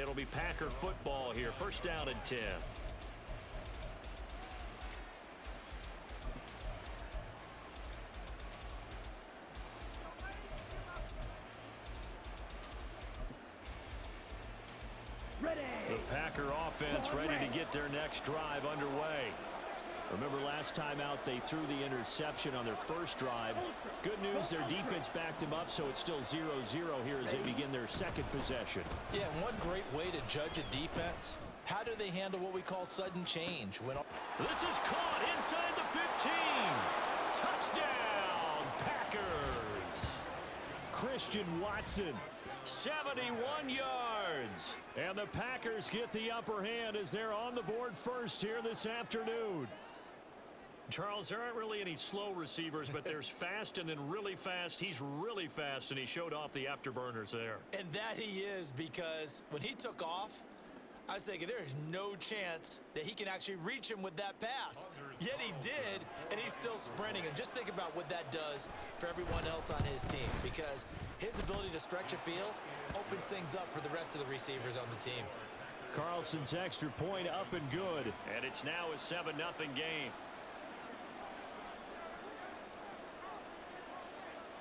It'll be Packer football here. First down and 10. The Packer offense ready to get their next drive underway. Remember last time out they threw the interception on their first drive. Good news, their defense backed them up, so it's still 0-0 here as they begin their second possession. Yeah, and one great way to judge a defense, how do they handle what we call sudden change? This is caught inside the 15. Touchdown, Packers. Christian Watson, 71 yards. And the Packers get the upper hand as they're on the board first here this afternoon. Charles, there aren't really any slow receivers, but there's fast and then really fast. He's really fast, and he showed off the afterburners there. And that he is, because when he took off, I was thinking there's no chance that he can actually reach him with that pass. Yet he did, and he's still sprinting. And just think about what that does for everyone else on his team, because his ability to stretch a field opens things up for the rest of the receivers on the team. Carlson's extra point up and good. And it's now a 7-0 game.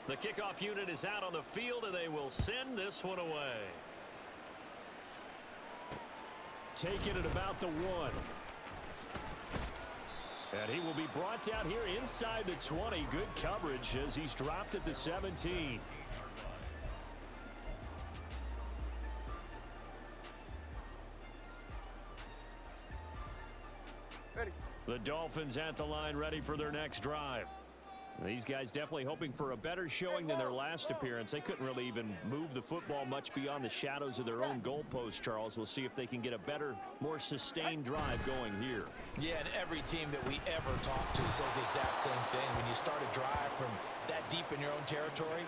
The kickoff unit is out on the field, and they will send this one away. Taking it about the 1. And he will be brought down here inside the 20. Good coverage as he's dropped at the 17. Ready. The Dolphins at the line, ready for their next drive. These guys definitely hoping for a better showing than their last appearance. They couldn't really even move the football much beyond the shadows of their own goalpost, Charles. We'll see if they can get a better, more sustained drive going here. Yeah, and every team that we ever talk to says the exact same thing. When you start a drive from that deep in your own territory,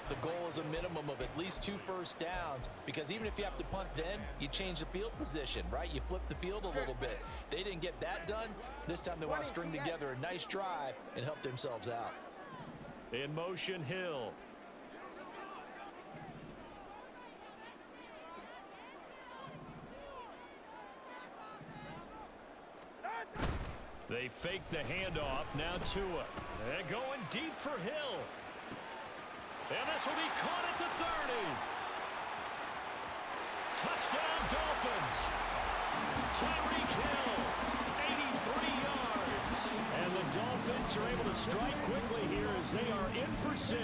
the goal is a minimum of at least 2 first downs, because even if you have to punt then, you change the field position, right? You flip the field a little bit. They didn't get that done. This time they want to string together a nice drive and help themselves out. In motion, Hill. They fake the handoff. Now Tua. They're going deep for Hill. And this will be caught at the 30. Touchdown, Dolphins. Tyreek Hill, 83 yards. And the Dolphins are able to strike quickly here as they are in for 6.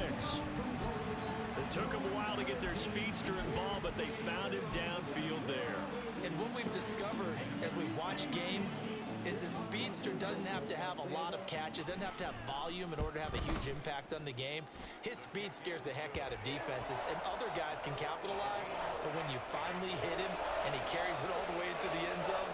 It took them a while to get their speedster involved, but they found him downfield there. And what we've discovered as we've watched games is the speedster doesn't have to have a lot of catches, doesn't have to have volume in order to have a huge impact on the game. His speed scares the heck out of defenses, and other guys can capitalize, but when you finally hit him and he carries it all the way into the end zone,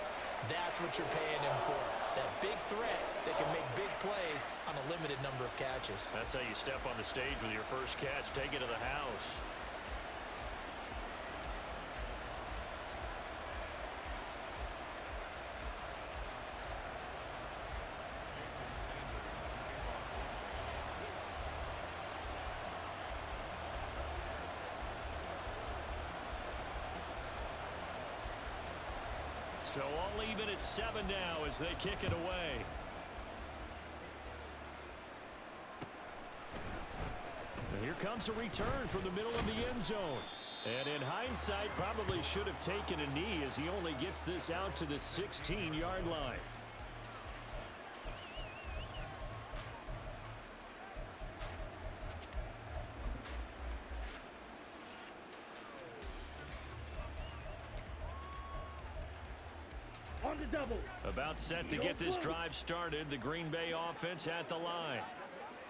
that's what you're paying him for. That big threat that can make big plays on a limited number of catches. That's how you step on the stage with your first catch. Take it to the house. So all even at 7 now as they kick it away. And here comes a return from the middle of the end zone. And in hindsight, probably should have taken a knee as he only gets this out to the 16-yard line. About set to get this drive started. The Green Bay offense at the line.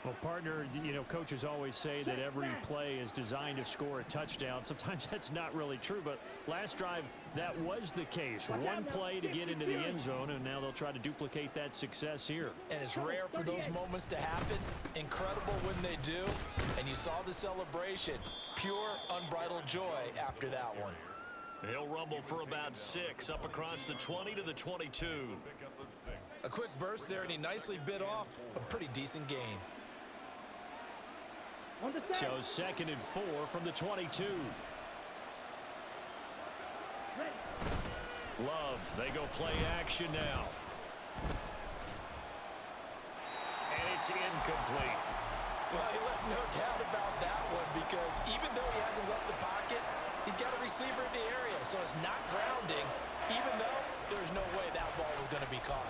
Well, partner, you know, coaches always say that every play is designed to score a touchdown. Sometimes that's not really true, but last drive, that was the case. One play to get into the end zone, and now they'll try to duplicate that success here. And it's rare for those moments to happen. Incredible when they do. And you saw the celebration. Pure, unbridled joy after that one. He'll rumble for about 6 up across the 20 to the 22. A quick burst there, and he nicely bit off a pretty decent gain. So 2nd and 4 from the 22. Love, they go play action now. And it's incomplete. Well, he left no doubt about that one because even though he hasn't left the pocket, he's got a receiver in the area, so it's not grounding, even though there's no way that ball was going to be caught.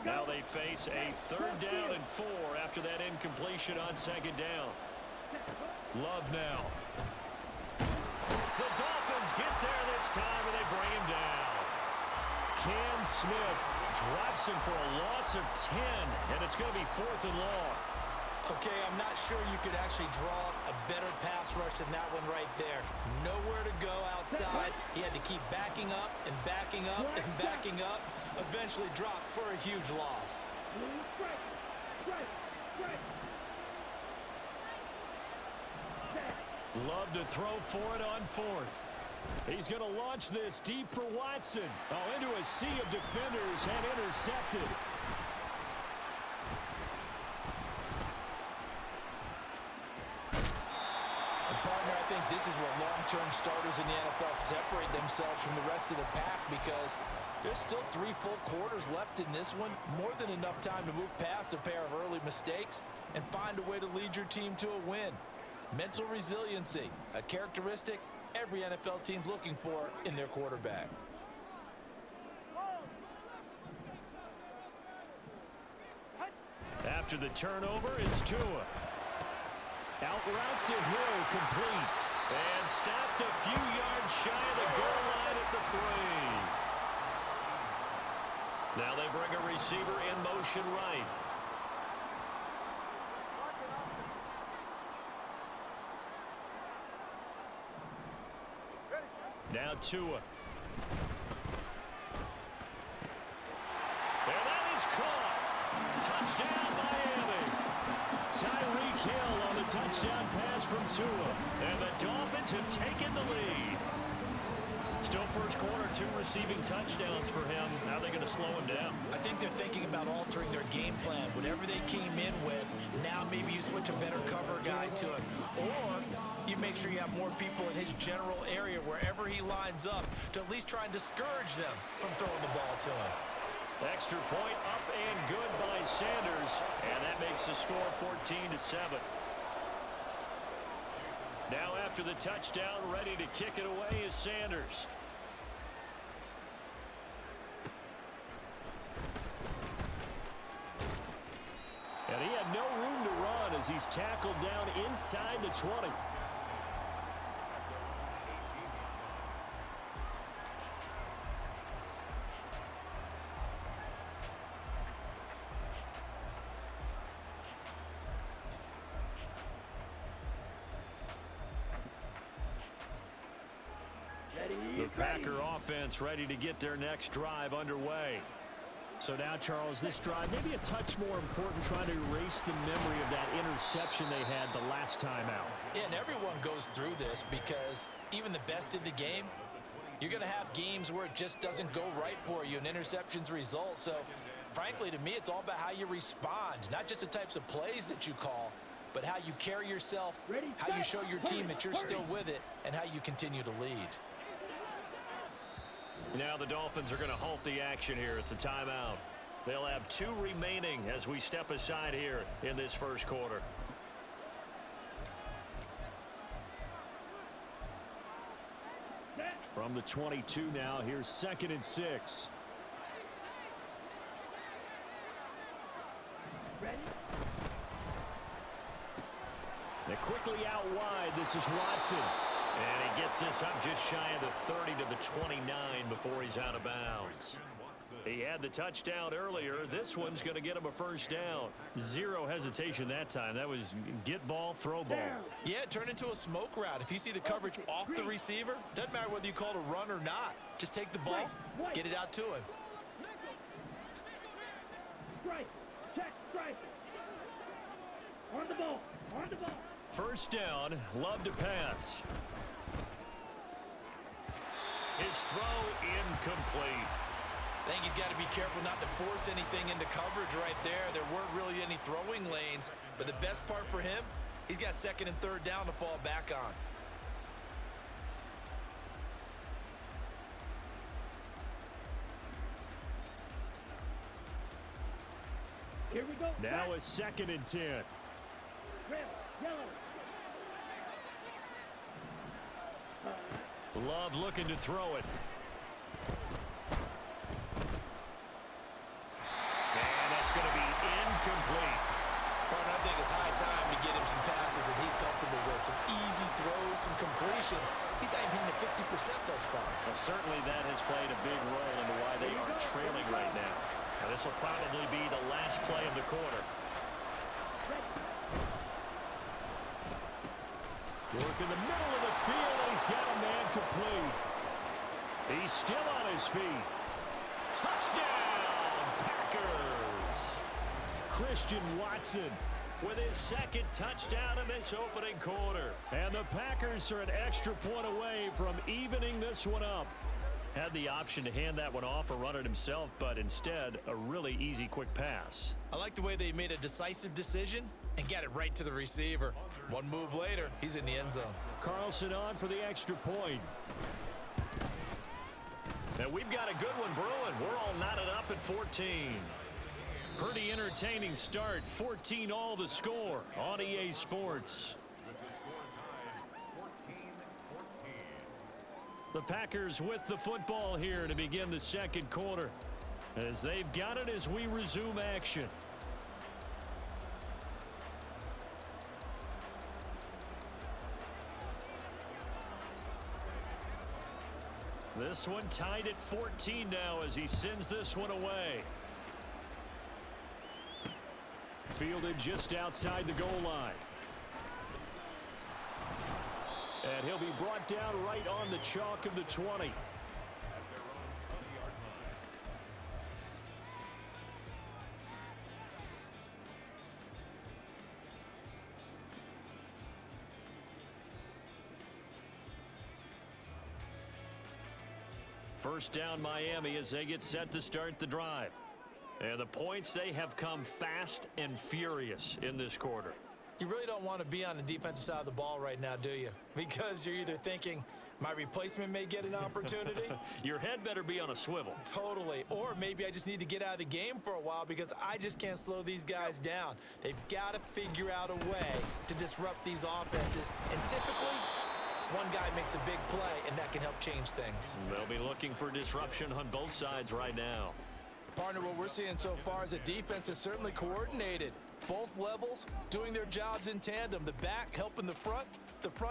Now they face a 3rd down and 4 after that incompletion on 2nd down. Love now. The Dolphins get there this time, and they bring him down. Cam Smith drops him for a loss of 10, and it's going to be 4th and long. Okay, I'm not sure you could actually draw a better pass rush than that one right there. Nowhere to go outside. He had to keep backing up and backing up and backing up. Eventually dropped for a huge loss. Love to throw for it on 4th. He's going to launch this deep for Watson. Oh, into a sea of defenders and intercepted. Partner, I think this is where long-term starters in the NFL separate themselves from the rest of the pack because there's still 3 full quarters left in this one. More than enough time to move past a pair of early mistakes and find a way to lead your team to a win. Mental resiliency, a characteristic every NFL team's looking for in their quarterback. After the turnover, it's Tua. Out route to Hill, complete. And stopped a few yards shy of the goal line at the 3. Now they bring a receiver in motion right. Now Tua. And that is caught. Touchdown, Miami. Tyreek Hill on the touchdown pass from Tua. And the Dolphins have taken the lead. Still first quarter, 2 receiving touchdowns for him. How are they going to slow him down? I think they're thinking about altering their game plan. Whatever they came in with, now maybe you switch a better cover guy to him. Or you make sure you have more people in his general area wherever he lines up to at least try and discourage them from throwing the ball to him. Extra point up and good by Sanders. And that makes the score 14-7. Now after the touchdown, ready to kick it away is Sanders. And he had no room to run as he's tackled down inside the 20. The Packer offense ready to get their next drive underway. So now, Charles, this drive maybe a touch more important, trying to erase the memory of that interception they had the last time out. Yeah, and everyone goes through this because even the best in the game, you're going to have games where it just doesn't go right for you and interceptions result. So, frankly, to me, it's all about how you respond, not just the types of plays that you call, but how you carry yourself, how you show your team that you're still with it, and how you continue to lead. Now the Dolphins are going to halt the action here. It's a timeout. They'll have 2 remaining as we step aside here in this first quarter. From the 22 now, here's 2nd and 6. They're quickly out wide. This is Watson. And he gets this up just shy of the 30 to the 29 before he's out of bounds. He had the touchdown earlier. This one's going to get him a first down. Zero hesitation that time. That was get ball, throw ball. Yeah, it turned into a smoke route. If you see the coverage off the receiver, doesn't matter whether you call it a run or not. Just take the ball, get it out to him. Strike, check, strike. On the ball, on the ball. First down, love to pass. His throw incomplete. I think he's got to be careful not to force anything into coverage right there. There weren't really any throwing lanes, but the best part for him, he's got second and third down to fall back on. Here we go. Now a 2nd and 10. Red, yellow. Love looking to throw it. And that's going to be incomplete. Well, I think it's high time to get him some passes that he's comfortable with. Some easy throws, some completions. He's not even hitting the 50% thus far. Well, certainly that has played a big role into why they are trailing right now. Now, this will probably be the last play of the quarter. Work in the middle of the field, and he's got a man complete. He's still on his feet. Touchdown, Packers! Christian Watson with his 2nd touchdown in this opening quarter. And the Packers are an extra point away from evening this one up. Had the option to hand that one off or run it himself, but instead, a really easy, quick pass. I like the way they made a decisive decision and got it right to the receiver. One move later, he's in the end zone. Carlson on for the extra point. And we've got a good one brewing. We're all knotted up at 14. Pretty entertaining start. 14 all the score on EA Sports. The Packers with the football here to begin the 2nd quarter, as they've got it as we resume action. This one tied at 14 now as he sends this one away. Fielded just outside the goal line. And he'll be brought down right on the chalk of the 20. First down Miami as they get set to start the drive. And the points, they have come fast and furious in this quarter. You really don't want to be on the defensive side of the ball right now, do you? Because you're either thinking, my replacement may get an opportunity. Your head better be on a swivel. Totally. Or maybe I just need to get out of the game for a while because I just can't slow these guys down. They've got to figure out a way to disrupt these offenses. And typically, one guy makes a big play, and that can help change things. They'll be looking for disruption on both sides right now. Partner, what we're seeing so far is a defense that's certainly coordinated. Both levels doing their jobs in tandem. The back helping the front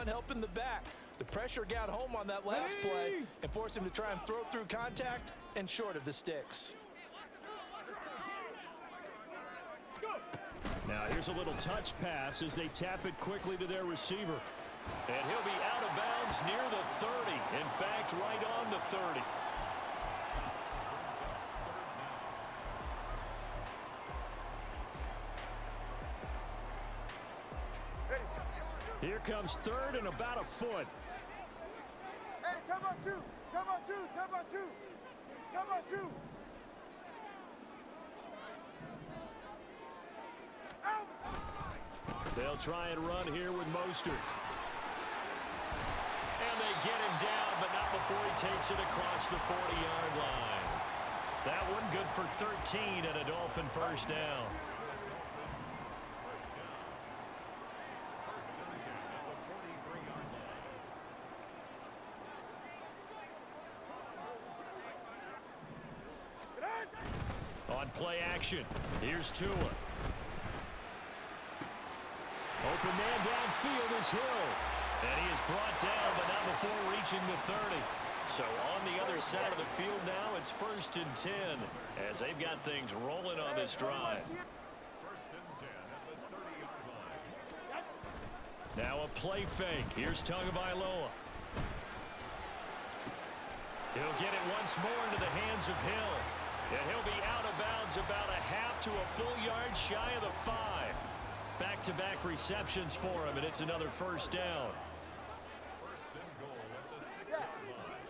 helping the back. The pressure got home on that last play and forced him to try and throw through contact and short of the sticks. Now here's a little touch pass as they tap it quickly to their receiver. And he'll be out of bounds near the 30. In fact, right on the 30. Here comes 3rd and about a foot. Hey, come on, 2. Come on, 2. Come on, 2. Come on, 2. They'll try and run here with Mostert. And they get him down, but not before he takes it across the 40-yard line. That one good for 13 and a Dolphin first down. On play action, here's Tua. Open man downfield is Hill. And he is brought down, but not before reaching the 30. So on the other side of the field now, it's 1st and 10 as they've got things rolling on this drive. 1st and 10 at the 30-yard line. Now a play fake. Here's Tagovailoa. He'll get it once more into the hands of Hill. And he'll be out of bounds about a half to a full yard shy of the 5. Back-to-back receptions for him, and it's another 1st down. 1st and goal at the 6-yard line.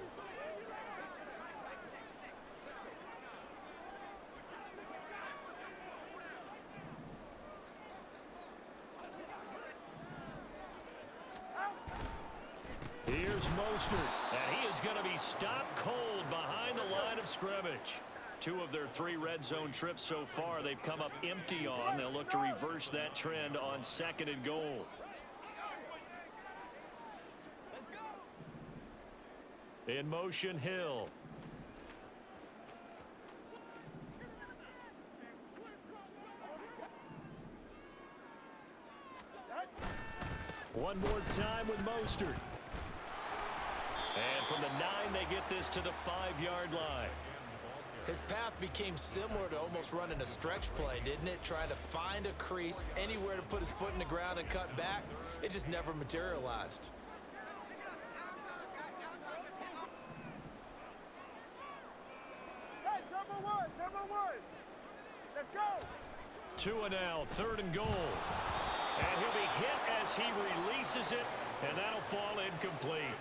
Here's Mostert, and he is going to be stopped cold behind the line of scrimmage. 2 of their 3 red zone trips so far they've come up empty on. They'll look to reverse that trend on 2nd and goal. In motion, Hill. One more time with Mostert. And from the 9, they get this to the 5-yard line. His path became similar to almost running a stretch play, didn't it? Trying to find a crease, anywhere to put his foot in the ground and cut back. It just never materialized. Hey, turbo one, turbo one. Let's go. 2 and now, 3rd and goal. And he'll be hit as he releases it, and that'll fall incomplete.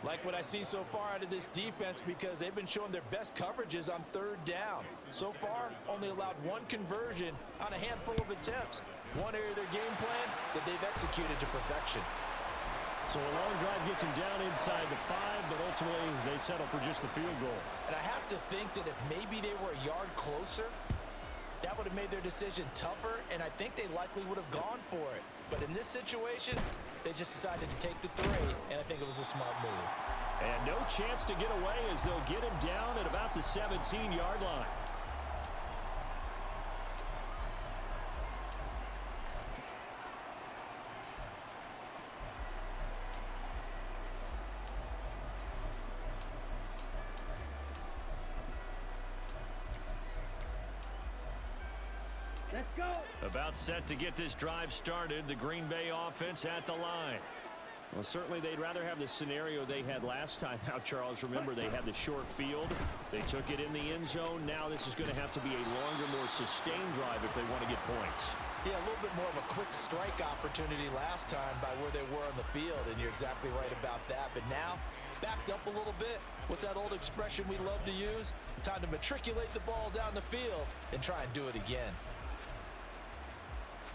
Like what I see so far out of this defense because they've been showing their best coverages on 3rd down. So far, only allowed 1 conversion on a handful of attempts. One area of their game plan that they've executed to perfection. So a long drive gets him down inside the 5, but ultimately they settle for just the field goal. And I have to think that if maybe they were a yard closer, that would have made their decision tougher, and I think they likely would have gone for it. But in this situation, they just decided to take the 3, and I think it was a smart move. And no chance to get away as they'll get him down at about the 17-yard line. Let's go. About set to get this drive started, the Green Bay offense at the line. Well, certainly they'd rather have the scenario they had last time out, Charles. Remember, they had the short field. They took it in the end zone. Now this is going to have to be a longer, more sustained drive if they want to get points. Yeah, a little bit more of a quick strike opportunity last time by where they were on the field, and you're exactly right about that. But now, backed up a little bit. What's that old expression we love to use? Time to matriculate the ball down the field and try and do it again.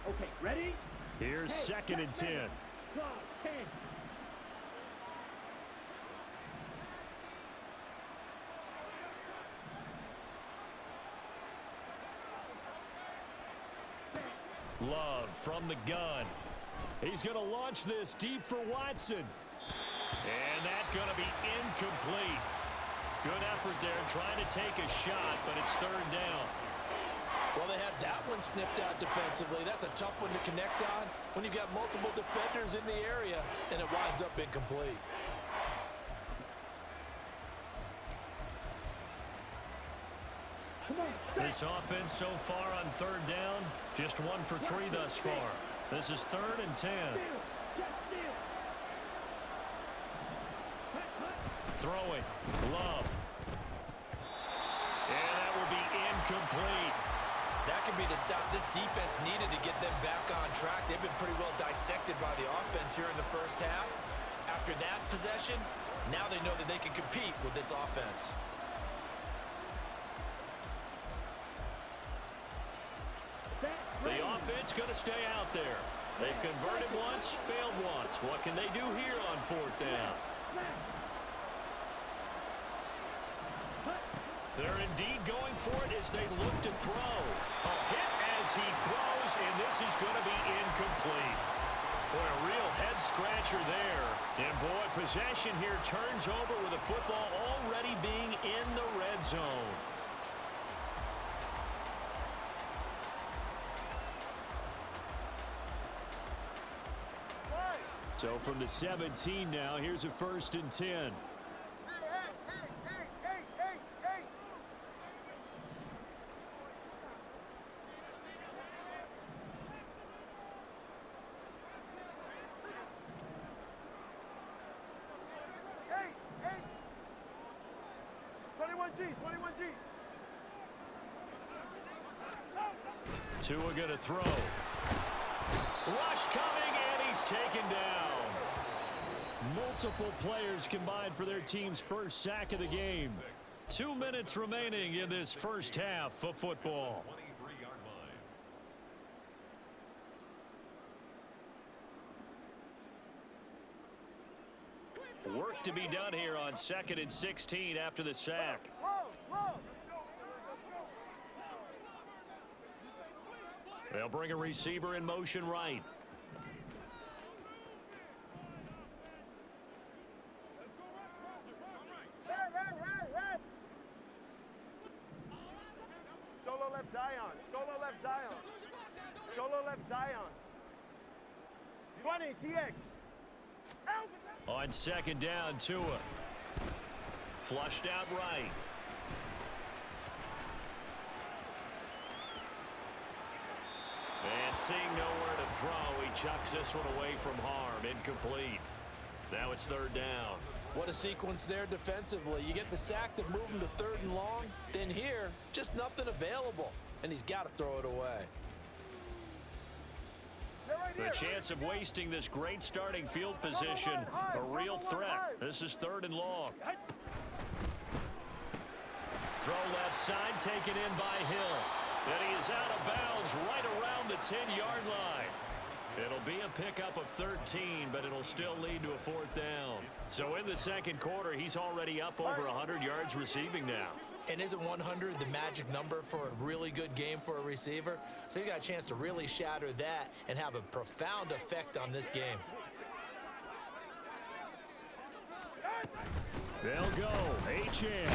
Okay, ready? Here's 2nd and 10. Go, 10. Love from the gun. He's going to launch this deep for Watson. And that's going to be incomplete. Good effort there trying to take a shot, but it's 3rd down. Well, they had that one snipped out defensively. That's a tough one to connect on when you've got multiple defenders in the area, and it winds up incomplete. Come on, This offense so far on 3rd down, just 1 for 3 thus far. This is 3rd and 10. steal. Just steal. Hut, hut. Throwing. Love. And that will be incomplete. That could be the stop this defense needed to get them back on track. They've been pretty well dissected by the offense here in the 1st half. After that possession, now they know that they can compete with this offense. The offense going to stay out there. They've converted once, failed once. What can they do here on 4th down? They're indeed going for it as they look to throw. A hit as he throws, and this is going to be incomplete. Boy, a real head-scratcher there. And, boy, possession here turns over with the football already being in the red zone. So from the 17 now, here's a 1st and 10. 21G, 21G. Tua going to throw. Rush coming, and he's taken down. Multiple players combined for their team's first sack of the game. 2 minutes remaining in this first half of football. 23-yard line. Work to be done here on 2nd and 16 after the sack. They'll bring a receiver in motion right. Solo left Zion. Solo left Zion. Solo left Zion. 20, TX. On 2nd down, Tua. Flushed out right. And seeing nowhere to throw, he chucks this one away from harm. Incomplete. Now it's 3rd down. What a sequence there defensively. You get the sack to move him to 3rd and long. Then here, just nothing available. And he's got to throw it away. The chance of wasting this great starting field position, a real threat. This is 3rd and long. Throw left side, taken in by Hill. And he is out of bounds right around the 10-yard line. It'll be a pickup of 13, but it'll still lead to a 4th down. So in the 2nd quarter, he's already up over 100 yards receiving now. And isn't 100 the magic number for a really good game for a receiver? So he got a chance to really shatter that and have a profound effect on this game. They'll go. Achane.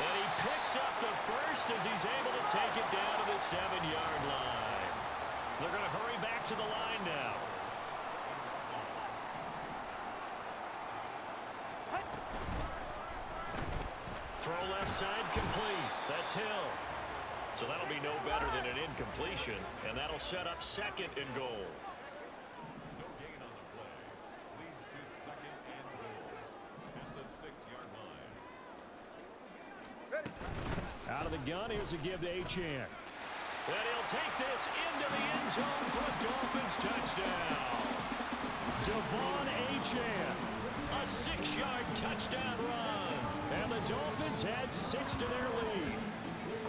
And he picks up the first as he's able to take it down to the 7-yard line. They're going to hurry back to the line now. Throw left side complete. That's Hill. So that'll be no better than an incompletion, and that'll set up 2nd and goal. No gain on the play. Leads to 2nd and goal. At the 6-yard line. Out of the gun, here's a give to Achane. And he'll take this into the end zone for a Dolphins touchdown. Devon Achane, a 6-yard touchdown run. And the Dolphins had 6 to their lead.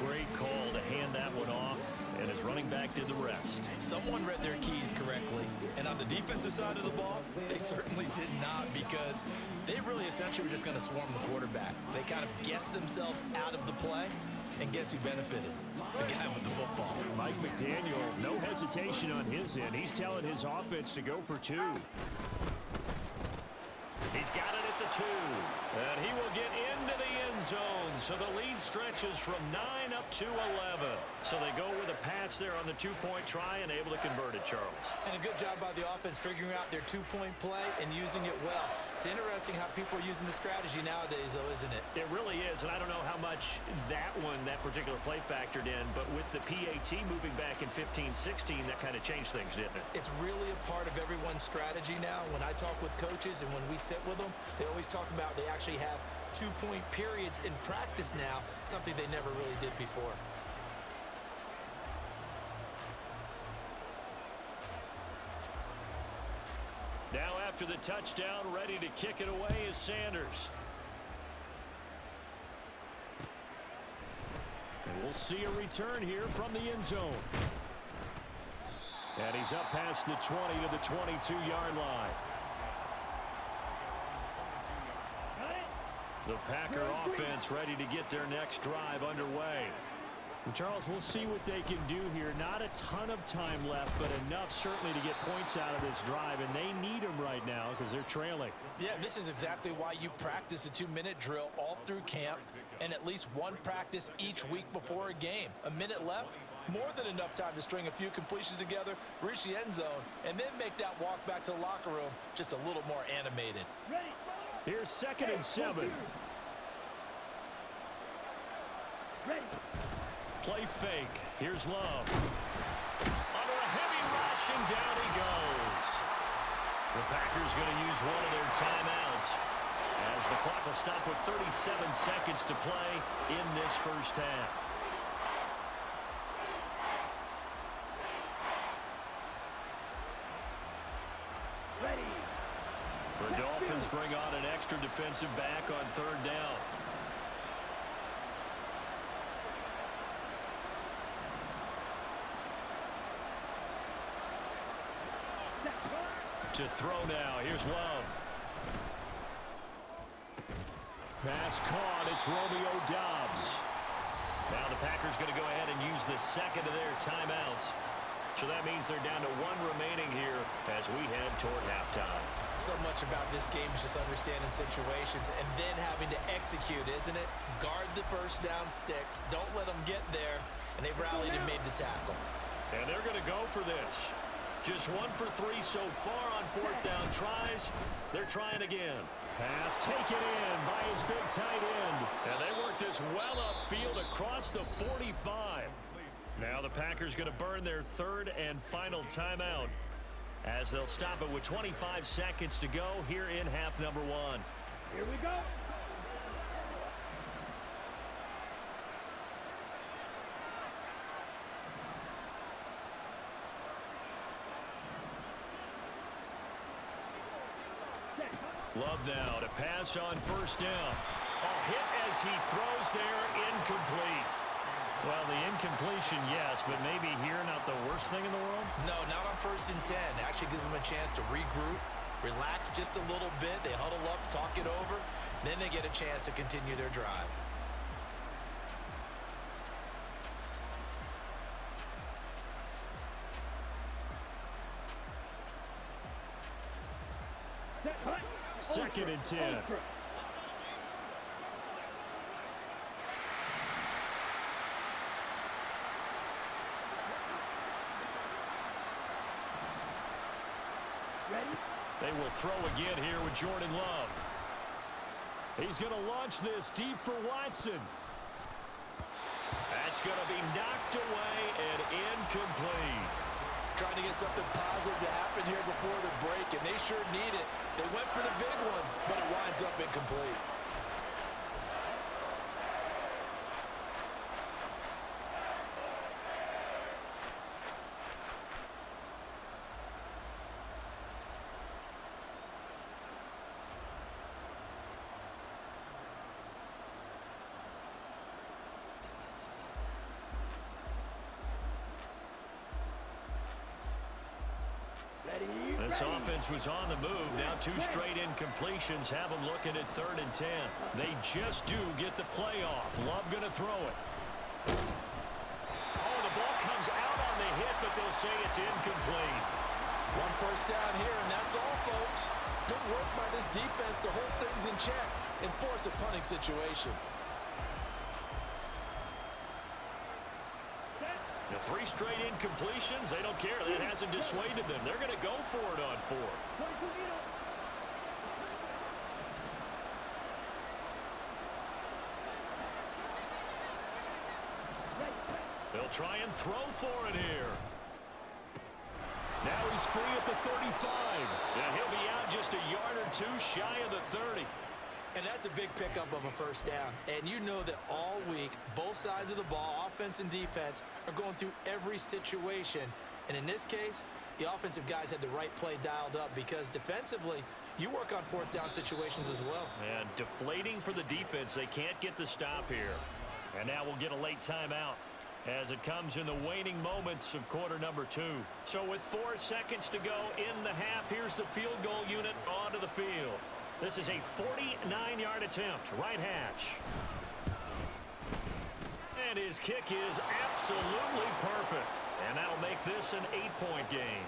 Great call to hand that one off, and his running back did the rest. Someone read their keys correctly, and on the defensive side of the ball, they certainly did not, because they really essentially were just going to swarm the quarterback. They kind of guessed themselves out of the play, and guess who benefited? The guy with the football. Mike McDaniel, no hesitation on his end. He's telling his offense to go for 2. He's got it at the 2. And he will get into the end zone. So the lead stretches from 9 up to 11. So they go with a pass there on the 2-point try and able to convert it, Charles. And a good job by the offense figuring out their 2-point play and using it well. It's interesting how people are using the strategy nowadays, though, isn't it? It really is, and I don't know how much that particular play factored in, but with the PAT moving back in 15-16, that kind of changed things, didn't it? It's really a part of everyone's strategy now. When I talk with coaches and when we sit with them, they always talk about they actually have 2-point periods in practice now, something they never really did before. Now after the touchdown, ready to kick it away is Sanders. And we'll see a return here from the end zone. And he's up past the 20 to the 22-yard line. The Packer offense ready to get their next drive underway. And Charles, we'll see what they can do here. Not a ton of time left, but enough certainly to get points out of this drive, and they need them right now because they're trailing. Yeah, this is exactly why you practice a 2-minute drill all through camp and at least one practice each week before a game. A minute left, more than enough time to string a few completions together, reach the end zone, and then make that walk back to the locker room just a little more animated. Here's 2nd and 7. Ready. Play fake. Here's Love. Under a heavy rush, and down he goes. The Packers going to use one of their timeouts. as the clock will stop with 37 seconds to play in this first half. The Dolphins bring on an extra defensive back on third down. To throw now. Here's Love. Pass caught. It's Romeo Doubs. Now the Packers going to go ahead and use the second of their timeouts. So that means they're down to one remaining here as we head toward halftime. So much about this game is just understanding situations and then having to execute, isn't it? Guard the first down sticks. Don't let them get there. And they rallied and made the tackle. And they're going to go for this. Just 1 for 3 so far on fourth down tries. They're trying again. Pass taken in by his big tight end. And they work this well upfield across the 45. Now the Packers going to burn their third and final timeout as they'll stop it with 25 seconds to go here in half number 1. Here we go. Love now to pass on first down. A hit as he throws there, incomplete. Well, the incompletion, yes, but maybe here not the worst thing in the world? No, not on 1st and 10. Actually gives them a chance to regroup, relax just a little bit. They huddle up, talk it over. Then they get a chance to continue their drive. Second and 10. They will throw again here with Jordan Love. He's going to launch this deep for Watson. That's going to be knocked away and incomplete. Trying to get something positive to happen here before the break, and they sure need it. They went for the big one, but it winds up incomplete. This offense was on the move. Now 2 straight incompletions have them looking at 3rd and 10. They just do get the play off. Love going to throw it. Oh, the ball comes out on the hit, but they'll say it's incomplete. 1 first down here, and that's all, folks. Good work by this defense to hold things in check and force a punting situation. The 3 straight incompletions, they don't care. That hasn't dissuaded them. They're going to go for it on 4. They'll try and throw for it here. Now he's free at the 35. And he'll be out just a yard or 2 shy of the 30. And that's a big pickup of a first down. And you know that all week, both sides of the ball, offense and defense, are going through every situation. And in this case, the offensive guys had the right play dialed up because defensively, you work on 4th down situations as well. And deflating for the defense. They can't get the stop here. And now we'll get a late timeout as it comes in the waning moments of quarter number 2. So with 4 seconds to go in the half, here's the field goal unit onto the field. This is a 49-yard attempt, right hash. And his kick is absolutely perfect. And that'll make this an 8-point game.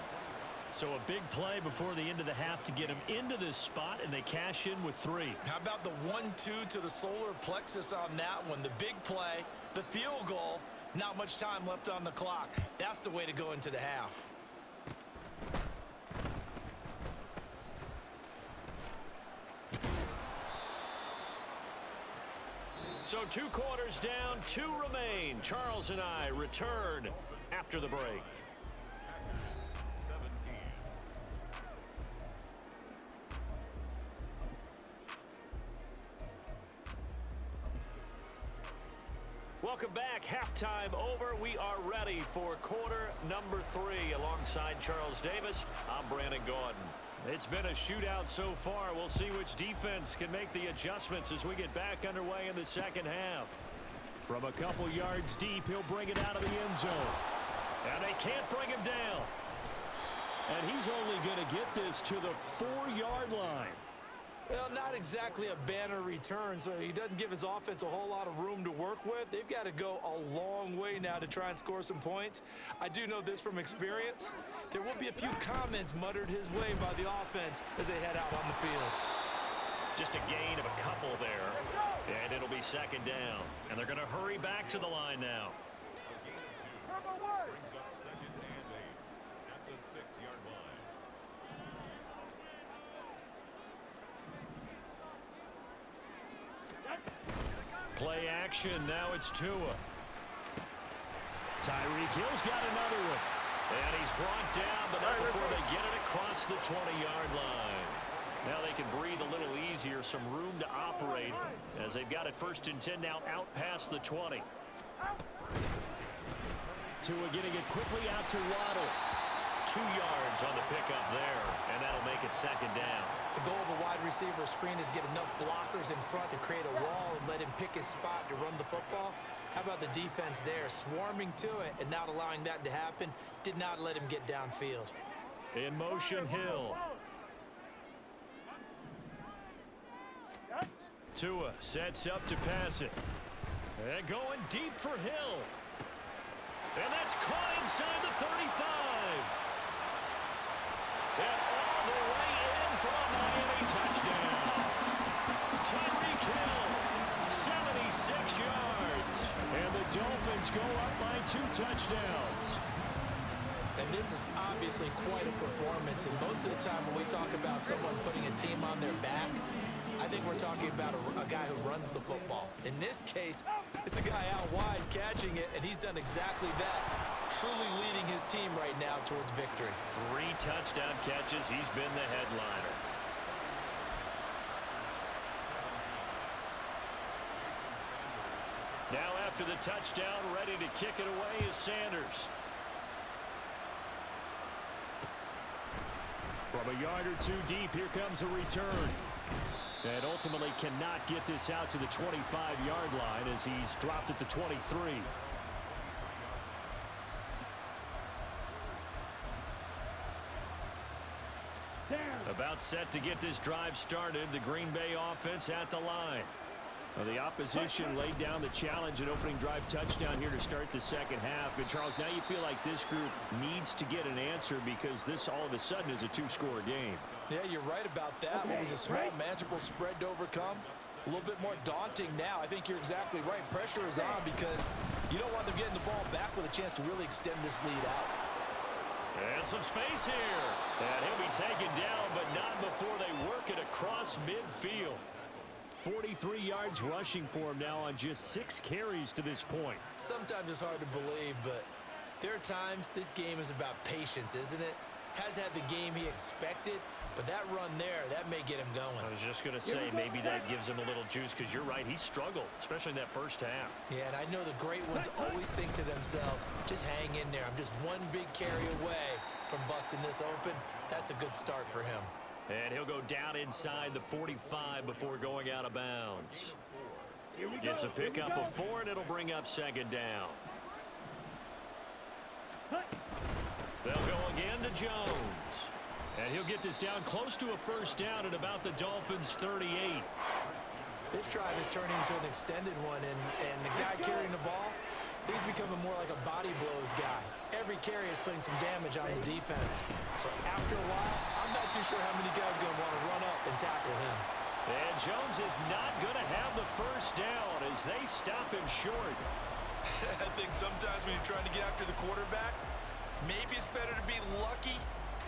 So a big play before the end of the half to get him into this spot, and they cash in with 3. How about the 1-2 to the solar plexus on that one? The big play, the field goal, not much time left on the clock. That's the way to go into the half. So 2 quarters down, 2 remain. Charles and I return after the break. Welcome back. Halftime over. We are ready for quarter number 3. Alongside Charles Davis, I'm Brandon Gordon. It's been a shootout so far. We'll see which defense can make the adjustments as we get back underway in the second half. From a couple yards deep, he'll bring it out of the end zone. And they can't bring him down. And he's only going to get this to the 4-yard line. Well, not exactly a banner return, so he doesn't give his offense a whole lot of room to work with. They've got to go a long way now to try and score some points. I do know this from experience. There will be a few comments muttered his way by the offense as they head out on the field. Just a gain of a couple there, and it'll be second down. And they're going to hurry back to the line now. Brings up second and 8 at the 6-yard line. Play action. Now it's Tua. Tyreek Hill's got another one. And he's brought down, but not before they get it across the 20-yard line. Now they can breathe a little easier, some room to operate as they've got it 1st and 10 now out past the 20. Tua getting it quickly out to Waddle. 2 yards on the pickup there, and that'll make it second down. The goal of a wide receiver screen is get enough blockers in front to create a wall and let him pick his spot to run the football. How about the defense there, swarming to it and not allowing that to happen? Did not let him get downfield. In motion, Hill. Tua sets up to pass it. And going deep for Hill. And that's caught inside the 35. And all the way in for a Miami touchdown. Tyreek Hill, 76 yards. And the Dolphins go up by 2 touchdowns. And this is obviously quite a performance. And most of the time when we talk about someone putting a team on their back, I think we're talking about a guy who runs the football. In this case, it's a guy out wide catching it, and he's done exactly that, truly leading his team right now towards victory. 3 touchdown catches. He's been the headliner. Now after the touchdown, ready to kick it away is Sanders. From a yard or 2 deep, here comes a return. And ultimately cannot get this out to the 25-yard line as he's dropped at the 23. About set to get this drive started. The Green Bay offense at the line. Well, the opposition laid down the challenge and opening drive touchdown here to start the second half. And, Charles, now you feel like this group needs to get an answer because this all of a sudden is a 2-score game. Yeah, you're right about that. It was a small, manageable spread to overcome. A little bit more daunting now. I think you're exactly right. Pressure is on because you don't want them getting the ball back with a chance to really extend this lead out. And some space here. And he'll be taken down, but not before they work it across midfield. 43 yards rushing for him now on just 6 carries to this point. Sometimes it's hard to believe, but there are times this game is about patience, isn't it? Has had the game he expected, but that run there, that may get him going. I was just going to say, maybe that gives him a little juice because you're right, he struggled, especially in that first half. Yeah, and I know the great ones always think to themselves, just hang in there. I'm just one big carry away from busting this open. That's a good start for him. And he'll go down inside the 45 before going out of bounds. Gets a pickup of 4, and it'll bring up second down. They'll go again to Jones. And he'll get this down close to a first down at about the Dolphins' 38. This drive is turning into an extended one, and the guy carrying the ball, he's becoming more like a body blows guy. Every carry is putting some damage on the defense. So after a while, I'm not too sure how many guys are going to want to run up and tackle him. And Jones is not going to have the first down as they stop him short. I think sometimes when you're trying to get after the quarterback, maybe it's better to be lucky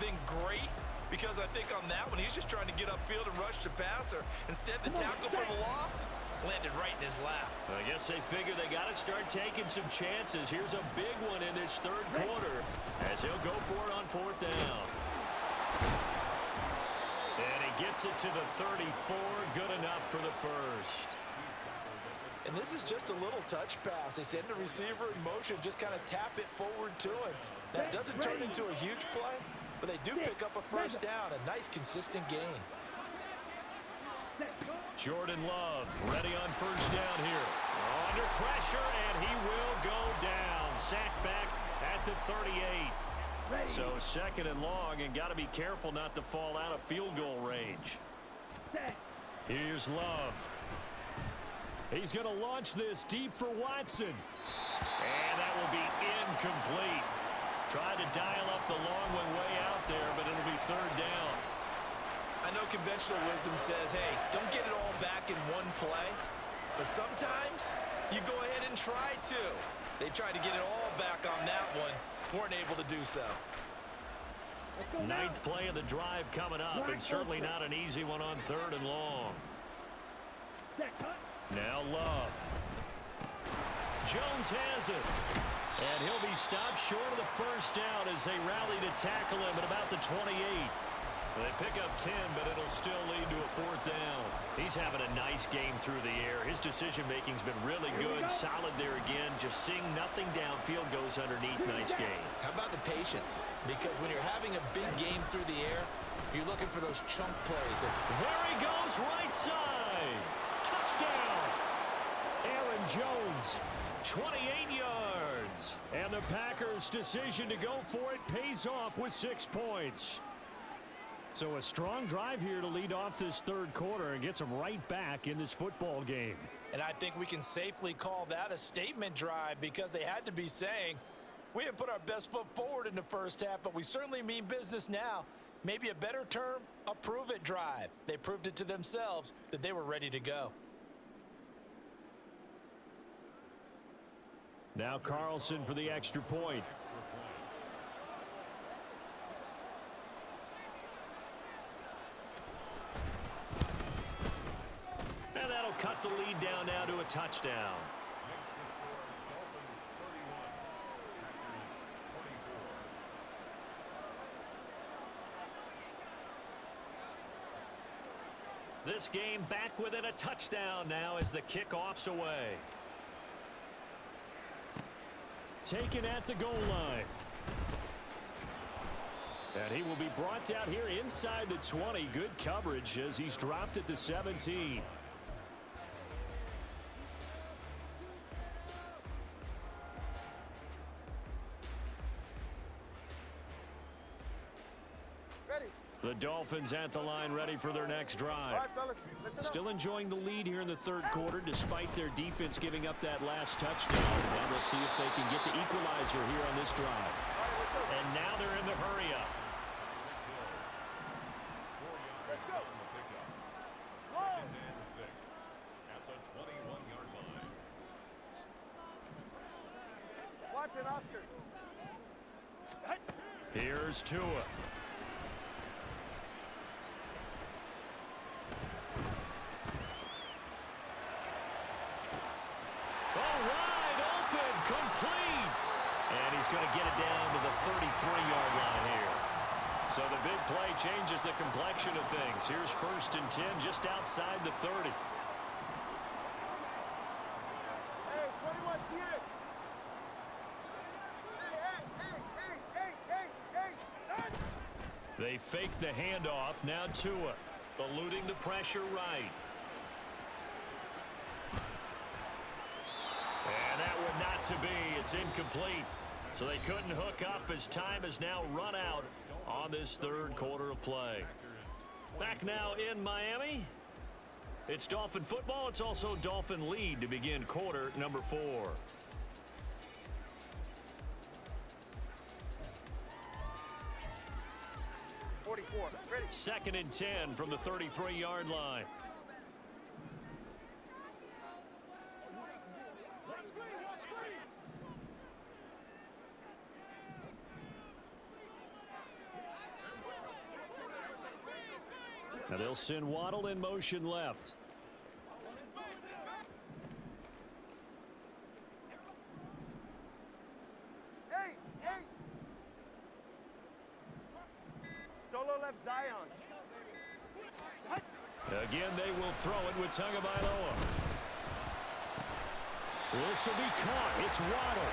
than great, because I think on that one, he's just trying to get upfield and rush the passer. Instead, the tackle for the loss landed right in his lap. I guess they figure they got to start taking some chances. Here's a big one in this third quarter as he'll go for it on 4th down. And he gets it to the 34. Good enough for the first. And this is just a little touch pass. They send the receiver in motion, just kind of tap it forward to him. Now, it doesn't turn into a huge play, but they do pick up a first down, a nice, consistent gain. Jordan Love ready on first down here. Under pressure, and he will go down. Sacked back at the 38. So second and long, and got to be careful not to fall out of field goal range. Here's Love. He's going to launch this deep for Watson. And that will be incomplete. Tried to dial up the long one way out there, but it'll be third down. I know conventional wisdom says, hey, don't get it all back in one play. But sometimes you go ahead and try to. They tried to get it all back on that one. Weren't able to do so. Ninth play of the drive coming up, and certainly not an easy one on third and long. Now Love. Jones has it. And he'll be stopped short of the first down as they rally to tackle him at about the 28. They pick up 10, but it'll still lead to a fourth down. He's having a nice game through the air. His decision-making's been really good. Solid there again. Just seeing nothing downfield goes underneath. Nice game. How about the patience? Because when you're having a big game through the air, you're looking for those chunk plays. There he goes, right side. Touchdown. Aaron Jones, 28 yards. And the Packers' decision to go for it pays off with 6 points. So a strong drive here to lead off this third quarter and gets them right back in this football game. And I think we can safely call that a statement drive because they had to be saying, we didn't put our best foot forward in the first half, but we certainly mean business now. Maybe a better term, a prove-it drive. They proved it to themselves that they were ready to go. Now Carlson for the extra point. And that'll cut the lead down now to a touchdown. This game back within a touchdown now as the kickoff's away. Taken at the goal line. And he will be brought down here inside the 20. Good coverage as he's dropped at the 17. The Dolphins at the line ready for their next drive. All right, fellas, listen up. Still enjoying the lead here in the third quarter despite their defense giving up that last touchdown. Now we'll see if they can get the equalizer here on this drive. And now they're in the hurry up. Let's go. Second and 6 at the 21-yard line. Watson, Oscar. Here's Tua. Complete. And he's going to get it down to the 33-yard line here. So the big play changes the complexion of things. Here's first and 10 just outside the 30. Hey, 21's here. Hey. They fake the handoff. Now Tua eluding the pressure right. And that would not to be. It's incomplete. So they couldn't hook up as time has now run out on this third quarter of play. Back now in Miami. It's Dolphin football. It's also Dolphin lead to begin quarter number 4. Ready. Second and 10 from the 33-yard line. Now they'll send Waddle in motion left. Hey. Solo left Zion. Again, they will throw it with Tagovailoa. This will be caught. It's Waddle.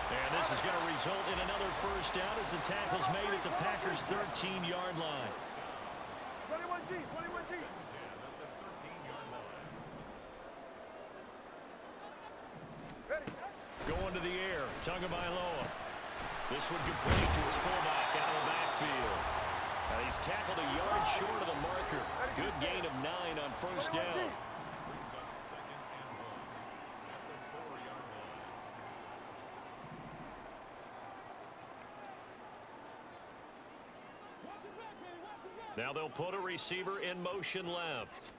And this is going to result in another first down as the tackle's made at the Packers' 13-yard line. 21G, 21G. Ready. Going to the air, Tagovailoa. This one complete to his fullback out of the backfield. And he's tackled a yard short of the marker. Good gain of 9 on first down. Now they'll put a receiver in motion left.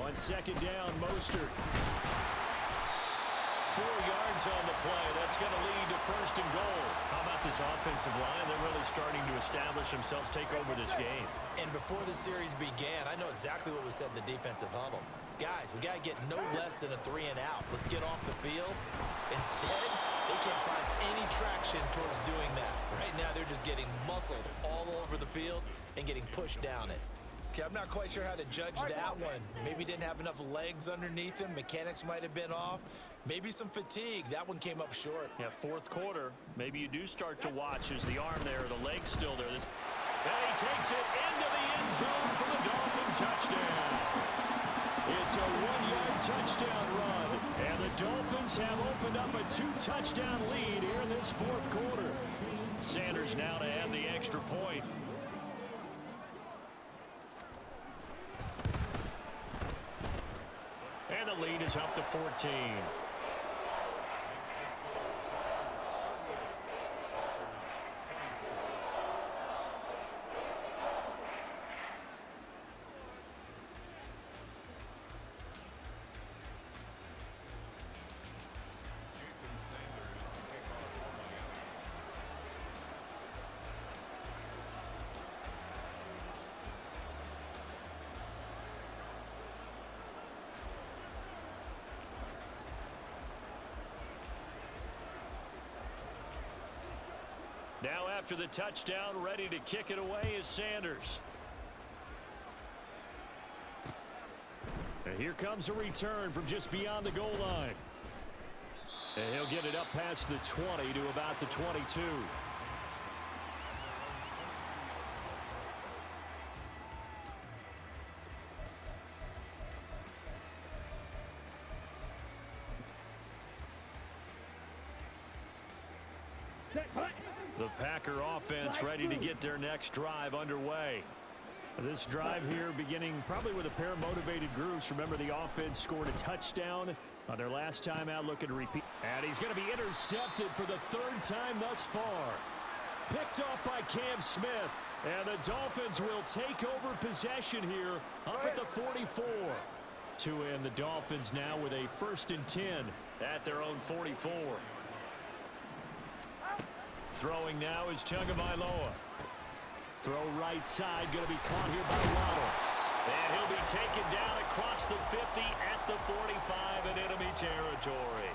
On second down, Mostert. 4 yards on the play. That's going to lead to first and goal. How about this offensive line? They're really starting to establish themselves, take over this game. And before the series began, I know exactly what was said in the defensive huddle. Guys, we got to get no less than a 3 and out. Let's get off the field. Instead, they can't find any traction towards doing that. Right now, they're just getting muscled all over the field and getting pushed down it. Okay, I'm not quite sure how to judge that one. Maybe didn't have enough legs underneath him. Mechanics might have been off. Maybe some fatigue. That one came up short. Yeah, fourth quarter. Maybe you do start to watch as the arm there, the leg's still there. And he takes it into the end zone for the Dolphin touchdown. It's a 1-yard touchdown run. And the Dolphins have opened up a 2-touchdown lead here in this fourth quarter. Sanders now to add the extra point. And the lead is up to 14. Now after the touchdown, ready to kick it away is Sanders. And here comes a return from just beyond the goal line. And he'll get it up past the 20 to about the 22. The Packer offense ready to get their next drive underway. This drive here beginning probably with a pair of motivated groups. Remember, the offense scored a touchdown on their last time out, looking to repeat. And he's going to be intercepted for the 3rd time thus far. Picked off by Cam Smith. And the Dolphins will take over possession here up at the 44. To end the Dolphins now with a 1st and 10 at their own 44. Throwing now is Tagovailoa. Throw right side, going to be caught here by Waddle. And he'll be taken down across the 50 at the 45 in enemy territory.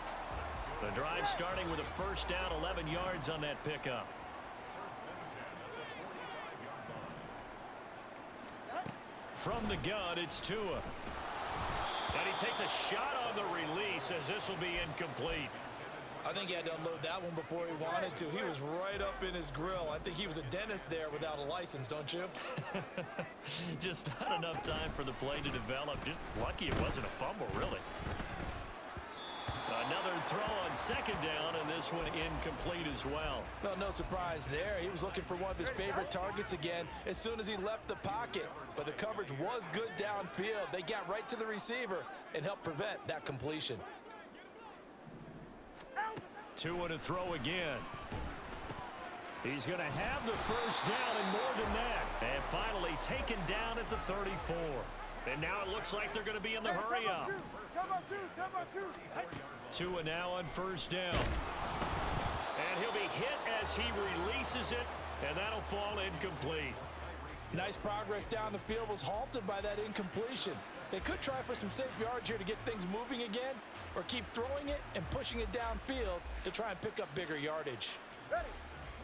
The drive starting with a first down, 11 yards on that pickup. From the gun, it's Tua. And he takes a shot on the release as this will be incomplete. I think he had to unload that one before he wanted to. He was right up in his grill. I think he was a dentist there without a license, don't you? Just not enough time for the play to develop. Just lucky it wasn't a fumble, really. Another throw on second down, and this one incomplete as well. Well, no surprise there. He was looking for one of his favorite targets again as soon as he left the pocket. But the coverage was good downfield. They got right to the receiver and helped prevent that completion. Tua to throw again. He's going to have the first down and more than that. And finally taken down at the 34. And now it looks like they're going to be in the hurry up. Tua now on first down. And he'll be hit as he releases it, and that'll fall incomplete. Nice progress down the field, was halted by that incompletion. They could try for some safe yards here to get things moving again, or keep throwing it and pushing it downfield to try and pick up bigger yardage.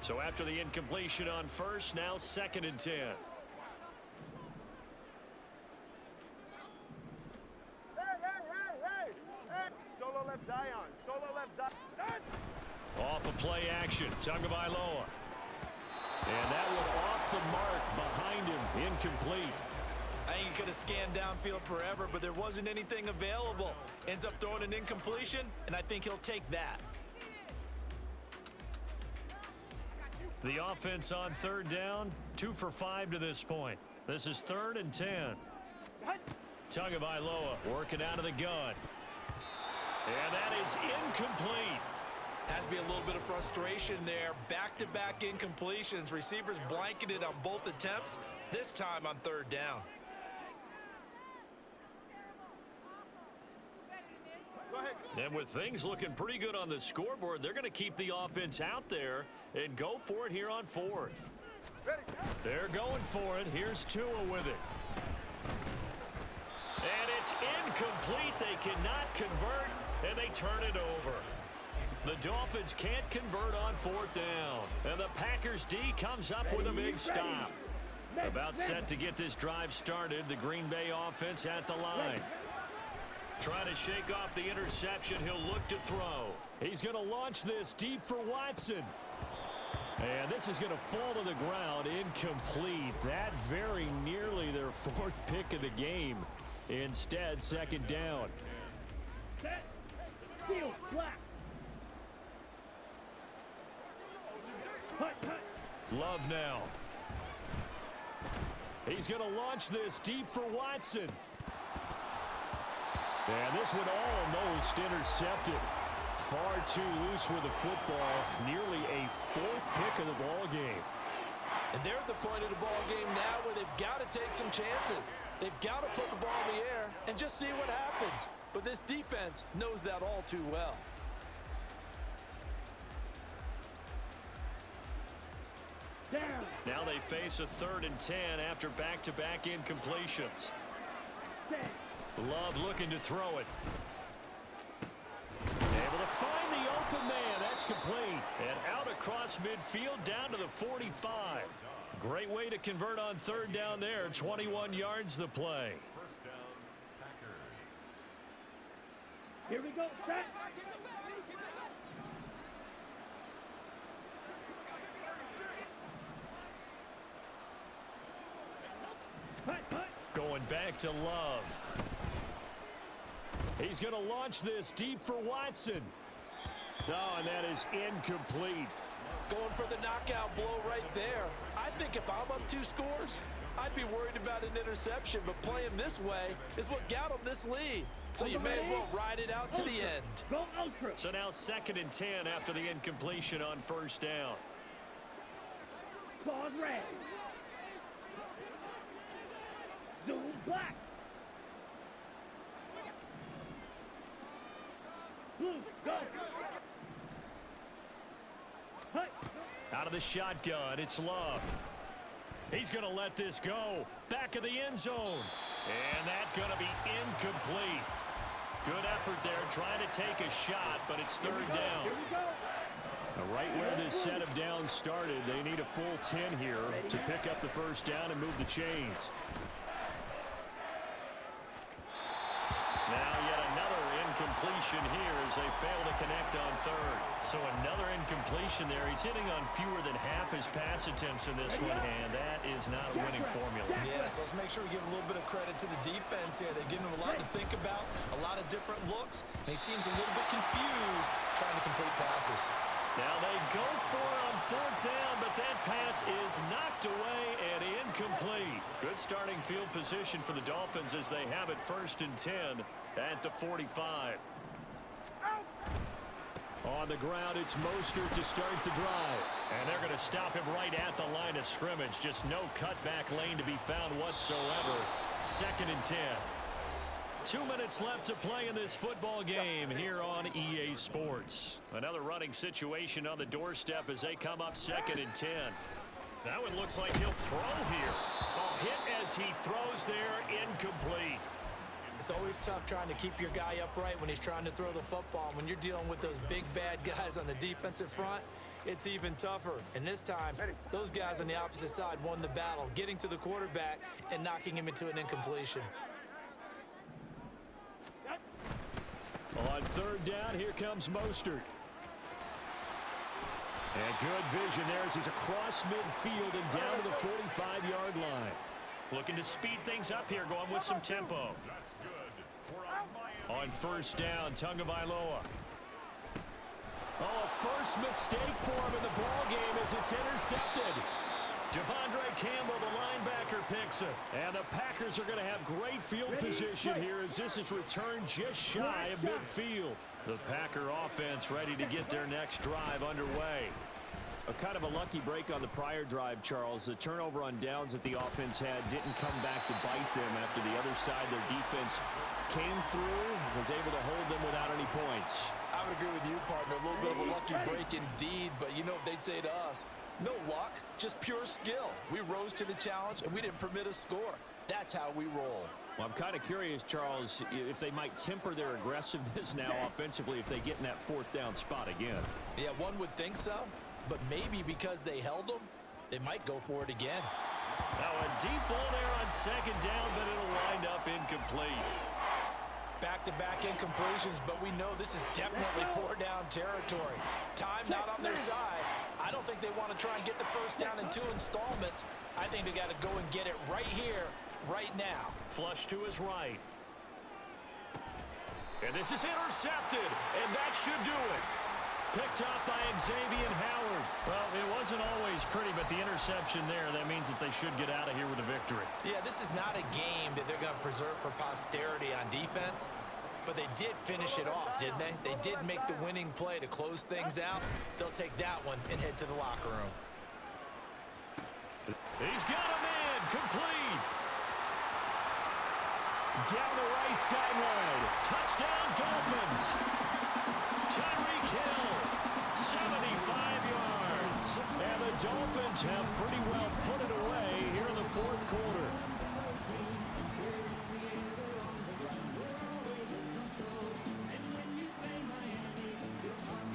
So after the incompletion on first, now 2nd and 10. Solo left Zion. Solo left Zion. Off of play action, Tagovailoa. And that one off the mark behind him, incomplete. I think he could have scanned downfield forever, but there wasn't anything available. Ends up throwing an incompletion, and I think he'll take that. The offense on third down, 2 for 5 to this point. This is 3rd and 10. Tagovailoa working out of the gun. And that is incomplete. Has to be a little bit of frustration there. Back-to-back incompletions. Receivers blanketed on both attempts, this time on 3rd down. And with things looking pretty good on the scoreboard, they're going to keep the offense out there and go for it here on 4th. They're going for it. Here's Tua with it. And it's incomplete. They cannot convert, and they turn it over. The Dolphins can't convert on 4th down. And the Packers D comes up with a big stop. About set to get this drive started. The Green Bay offense at the line. Trying to shake off the interception. He'll look to throw. He's going to launch this deep for Watson. And this is going to fall to the ground. Incomplete. That very nearly their 4th pick of the game. Instead, 2nd down. Set. Field flat. Love now. He's going to launch this deep for Watson. And this one almost intercepted. Far too loose with the football. Nearly a 4th pick of the ball game. And they're at the point of the ball game now where they've got to take some chances. They've got to put the ball in the air and just see what happens. But this defense knows that all too well. Down. Now they face a 3rd and 10 after back-to-back incompletions. Set. Love looking to throw it. Able to find the open man. That's complete. And out across midfield down to the 45. Great way to convert on 3rd down there. 21 yards the play. First down, Packers. Here we go. Set. Going back to Love. He's going to launch this deep for Watson. Oh, and that is incomplete. Going for the knockout blow right there. I think if I'm up 2 scores, I'd be worried about an interception, but playing this way is what got them this lead. So you may as well ride it out to the end. Go ultra. So now 2nd and 10 after the incompletion on 1st down. Pause red. Zoom black. Blue, go. Hut. Out of the shotgun, it's Love. He's going to let this go. Back of the end zone. And that's going to be incomplete. Good effort there, trying to take a shot, but it's 3rd down. Here we go. Right where this set of downs started, they need a full 10 here to pick up the 1st down and move the chains. Now yet another incompletion here as they fail to connect on 3rd. So another incompletion there. He's hitting on fewer than half his pass attempts in this one, and that is not a winning formula. Yes, let's make sure we give a little bit of credit to the defense here. They're giving him a lot to think about, a lot of different looks, and he seems a little bit confused trying to complete passes. Now they go for it on 4th down, but that pass is knocked away and incomplete. Good starting field position for the Dolphins as they have it 1st and 10 at the 45. On the ground, it's Mostert to start the drive. And they're going to stop him right at the line of scrimmage. Just no cutback lane to be found whatsoever. 2nd and 10. 2 minutes left to play in this football game here on EA Sports. Another running situation on the doorstep as they come up 2nd and 10. That one looks like he'll throw here. A hit as he throws there, incomplete. It's always tough trying to keep your guy upright when he's trying to throw the football. When you're dealing with those big, bad guys on the defensive front, it's even tougher. And this time, those guys on the opposite side won the battle, getting to the quarterback and knocking him into an incompletion. On third down, here comes Mostert. And good vision there as he's across midfield and down to the 45-yard line. Looking to speed things up here, going with some tempo. That's good for a Miami. On first down, Tagovailoa. Oh, a first mistake for him in the ball game as it's intercepted. Devondre Campbell, the linebacker, picks it. And the Packers are going to have great field position here as this is returned just shy of midfield. The Packer offense ready to get their next drive underway. A kind of a lucky break on the prior drive, Charles. The turnover on downs that the offense had didn't come back to bite them after the other side. Their defense came through, was able to hold them without any points. I would agree with you, partner. A little bit of a lucky break indeed, but you know what they'd say to us? No luck, just pure skill. We rose to the challenge, and we didn't permit a score. That's how we roll. Well, I'm kind of curious, Charles, if they might temper their aggressiveness now offensively if they get in that fourth down spot again. Yeah, one would think so, but maybe because they held them, they might go for it again. Now a deep ball there on second down, but it'll wind up incomplete. Back-to-back incompletions, but we know this is definitely four-down territory. Time not on their side. I don't think they want to try and get the first down in 2 installments. I think they got to go and get it right here, right now. Flush to his right. And this is intercepted, and that should do it. Picked up by Xavier Howard. Well, it wasn't always pretty, but the interception there, that means that they should get out of here with a victory. Yeah, this is not a game that they're going to preserve for posterity on defense, but they did finish it off, didn't they? They did make the winning play to close things out. They'll take that one and head to the locker room. He's got a man, complete. Down the right sideline. Touchdown, Dolphins. Tyreek Hill, 75 yards. And the Dolphins have pretty well put it away here in the fourth quarter.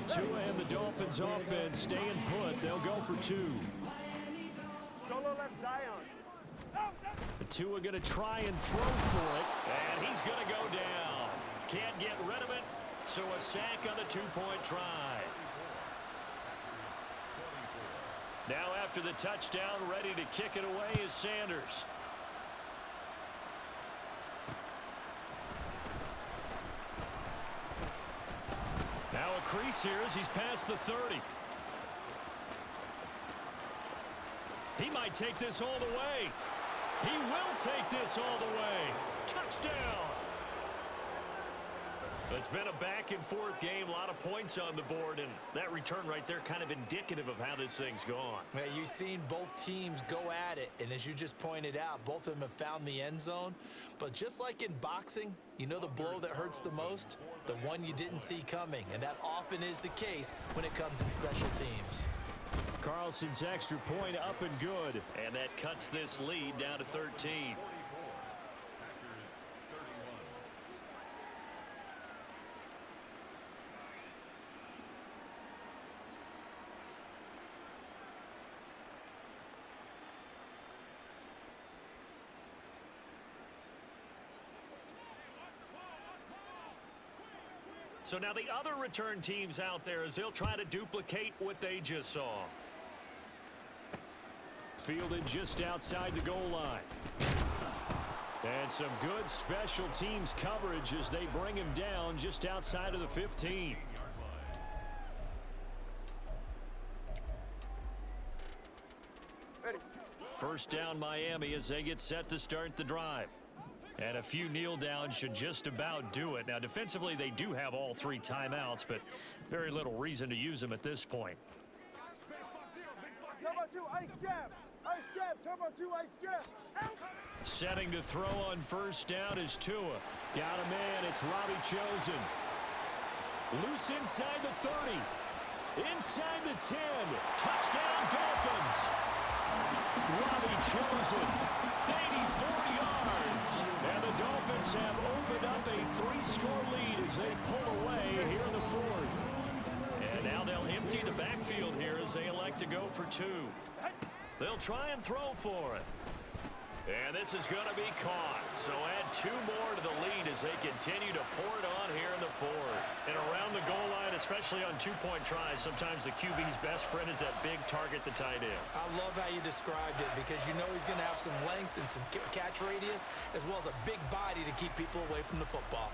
Tua and the Dolphins offense staying put. They'll go for 2. Solo left Zion. Tua going to try and throw for it. And he's going to go down. Can't get rid of it. So a sack on the 2-point try. Now after the touchdown, ready to kick it away is Sanders. Now a crease here as he's past the 30. He might take this all the way. He will take this all the way. Touchdown. It's been a back-and-forth game, a lot of points on the board, and that return right there kind of indicative of how this thing's gone. Man, you've seen both teams go at it, and as you just pointed out, both of them have found the end zone. But just like in boxing, you know the blow that hurts the most? The one you didn't see coming, and that often is the case when it comes in special teams. Carlson's extra point up and good, and that cuts this lead down to 13. So now the other return teams out there as they'll try to duplicate what they just saw. Fielded just outside the goal line. And some good special teams coverage as they bring him down just outside of the 15. First down Miami as they get set to start the drive. And a few kneel downs should just about do it. Now, defensively, they do have all 3 timeouts, but very little reason to use them at this point. Turbo 2, ice jab. Ice jab, turbo 2, ice jab. Out. Setting to throw on first down is Tua. Got a man, it's Robbie Chosen. Loose inside the 30. Inside the 10. Touchdown, Dolphins. Robbie Chosen, 84 yards. And the Dolphins have opened up a 3-score lead as they pull away here in the fourth. And now they'll empty the backfield here as they elect to go for 2. They'll try and throw for it. And this is going to be caught. So add 2 more to the lead as they continue to pour it on here in the fourth. And around the goal line, especially on 2-point tries, sometimes the QB's best friend is that big target, the tight end. I love how you described it because you know he's going to have some length and some catch radius as well as a big body to keep people away from the football.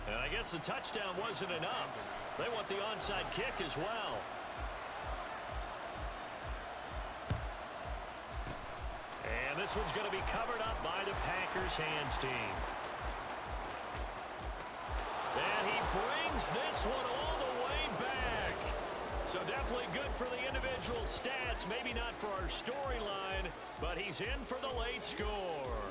And I guess the touchdown wasn't enough. They want the onside kick as well. And this one's going to be covered up by the Packers hands team. And he brings this one all the way back. So definitely good for the individual stats. Maybe not for our storyline, but he's in for the late score.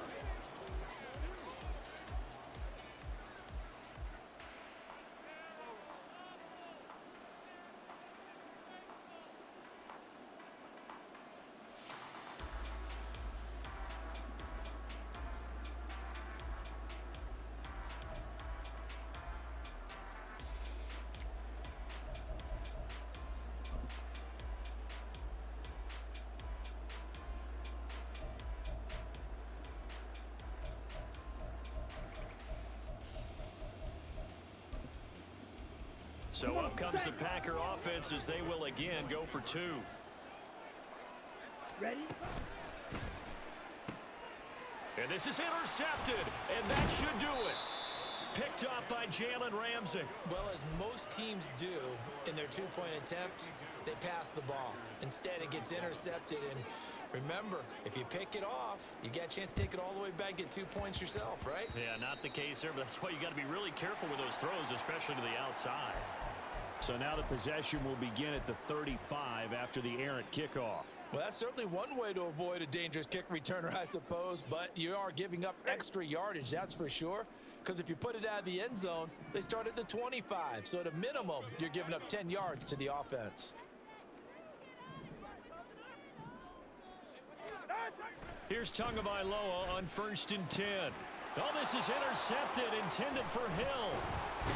So up comes the Packer offense as they will again go for 2. Ready? And this is intercepted, and that should do it. Picked up by Jalen Ramsey. Well, as most teams do in their 2-point attempt, they pass the ball. Instead, it gets intercepted, and remember, if you pick it off, you got a chance to take it all the way back, get 2 points yourself, right? Yeah, not the case there, but that's why you got to be really careful with those throws, especially to the outside. So now the possession will begin at the 35 after the errant kickoff. Well, that's certainly one way to avoid a dangerous kick returner, I suppose, but you are giving up extra yardage, that's for sure. Because if you put it out of the end zone, they start at the 25. So at a minimum, you're giving up 10 yards to the offense. Here's Tagovailoa on 1st and 10. Oh, this is intercepted, intended for Hill.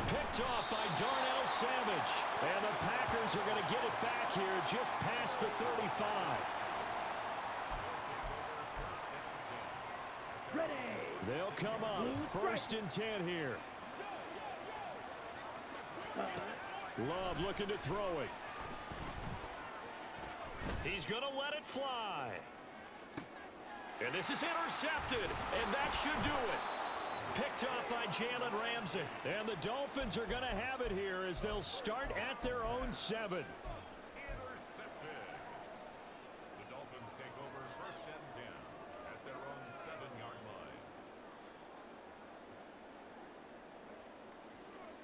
Picked off by Darnell Savage. And the Packers are going to get it back here just past the 35. Ready. They'll come up 1st and 10 here. Love looking to throw it. He's going to let it fly. And this is intercepted, and that should do it. Picked up by Jalen Ramsey. And the Dolphins are going to have it here as they'll start at their own 7. Intercepted. The Dolphins take over 1st and 10 at their own 7-yard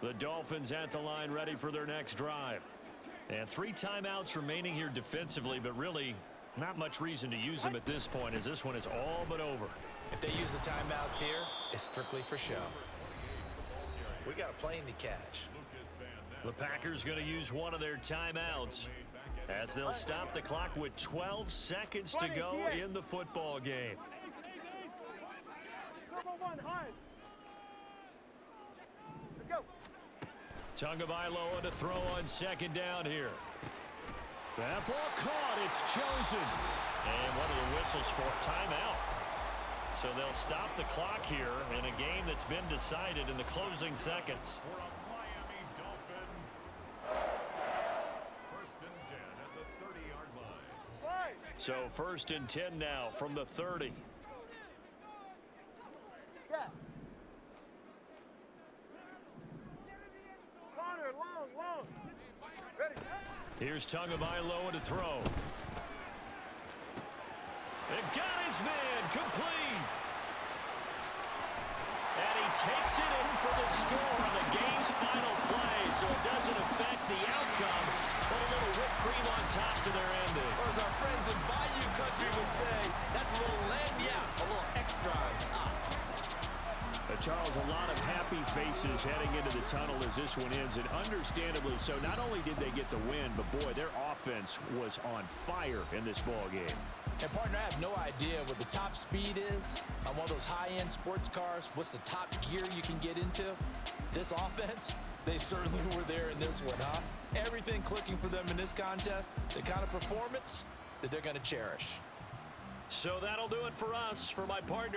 line. The Dolphins at the line ready for their next drive. And 3 timeouts remaining here defensively, but really not much reason to use them at this point as this one is all but over. If they use the timeouts here, it's strictly for show. We got a plane to catch. The Packers going to use one of their timeouts as they'll stop the clock with 12 seconds to go in the football game. Turbo 1, hard. Let's go. Tagovailoa to throw on 2nd down here. That ball caught. It's chosen. And what are the whistles for? Timeout. So they'll stop the clock here in a game that's been decided in the closing seconds. For a Miami Dolphin. 1st and 10 at the 30-yard line. So 1st and 10 now from the 30. Scat. Corner, long. Ready. Here's Tagovailoa to throw. And got his man complete. And he takes it in for the score on the game's final play, so it doesn't affect the outcome, but a little whipped cream on top to their ending. Or as our friends in Bayou Country would say, that's a little a little extra on top. Charles, a lot of happy faces heading into the tunnel as this one ends, and understandably so. Not only did they get the win, but boy, their offense was on fire in this ball game. And partner, I have no idea what the top speed is on one of those high-end sports cars. What's the top gear you can get into? This offense, They certainly were there in this one, huh? Everything clicking for them in this contest, the kind of performance that they're going to cherish. So that'll do it for us. For my partner